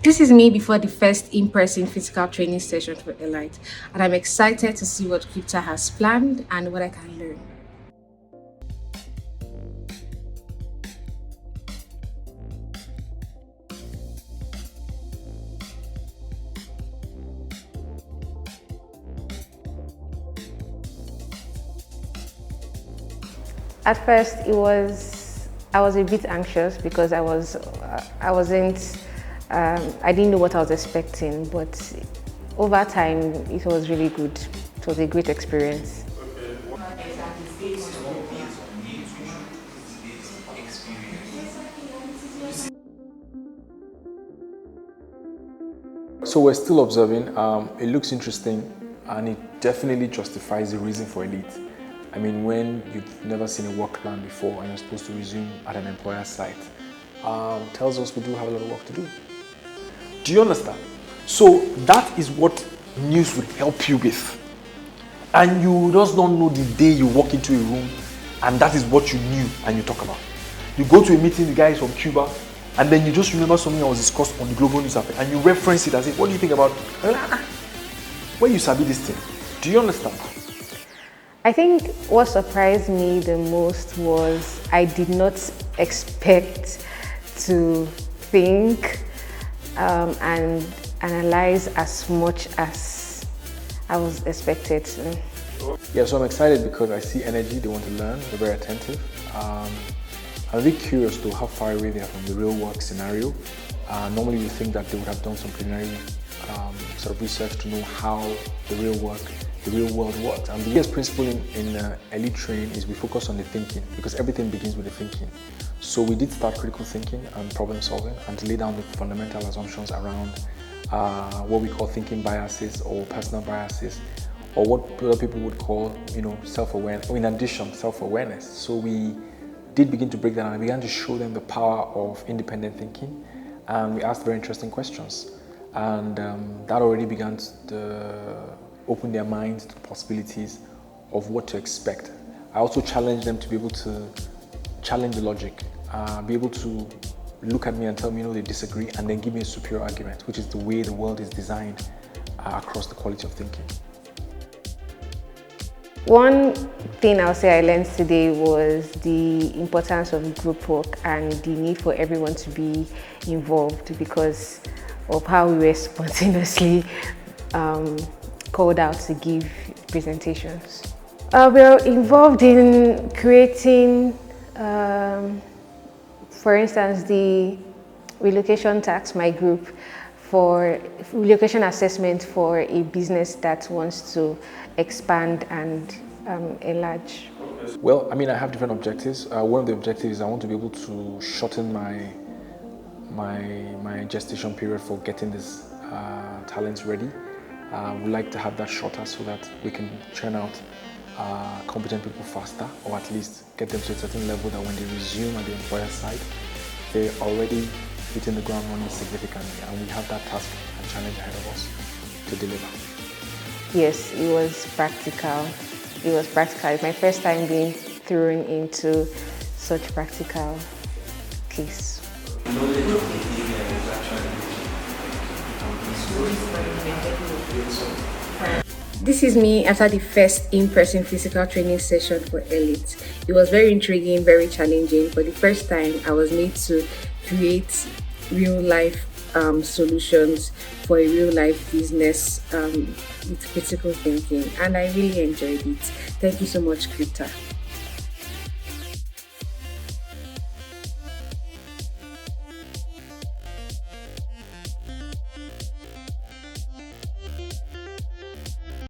This is me before the first in-person physical training session for Elite, and I'm excited to see what Kryptr has planned and what I can learn. At first, I was a bit anxious because I didn't know what I was expecting, but over time, it was really good. It was a great experience. So we're still observing. It looks interesting, and it definitely justifies the reason for Elite. I mean, when you've never seen a work plan before and you're supposed to resume at an employer site, tells us we do have a lot of work to do. Do you understand? So that is what news would help you with. And you just don't know the day you walk into a room and that is what you knew and you talk about. You go to a meeting, the guy is from Cuba, and then you just remember something that was discussed on the global news app and you reference it as if, what do you think about where you sabi this thing? Do you understand? I think what surprised me the most was I did not expect to think and analyze as much as I was expected to. Yeah, so I'm excited because I see energy, they want to learn, they're very attentive. I'm a bit curious to how far away they are from the real work scenario. Normally you think that they would have done some preliminary sort of research to know how the real world works. And the biggest principle in Elite Train is we focus on the thinking, because everything begins with the thinking. So we did start critical thinking and problem solving and to lay down the fundamental assumptions around what we call thinking biases or personal biases, or what other people would call, self-awareness, or in addition, self-awareness. So we did begin to break that down and began to show them the power of independent thinking. And we asked very interesting questions. And that already began to open their minds to possibilities of what to expect. I also challenged them to be able to challenge the logic, be able to look at me and tell me, they disagree, and then give me a superior argument, which is the way the world is designed across the quality of thinking. One thing I'll say I learned today was the importance of group work and the need for everyone to be involved because of how we were spontaneously called out to give presentations. We're involved in creating, for instance, the relocation tax, my group, for relocation assessment for a business that wants to expand and enlarge. Well, I have different objectives. One of the objectives is I want to be able to shorten my gestation period for getting this talents ready. We'd like to have that shorter so that we can churn out competent people faster, or at least get them to a certain level that when they resume at the employer side, they're already hitting the ground running significantly, and we have that task and challenge ahead of us to deliver. Yes, it was practical. It's my first time being thrown into such practical case. This is me after the first in-person physical training session for Elite. It was very intriguing, very challenging. For the first time, I was made to create real-life solutions for a real-life business with critical thinking, and I really enjoyed it. Thank you so much, Kryptr.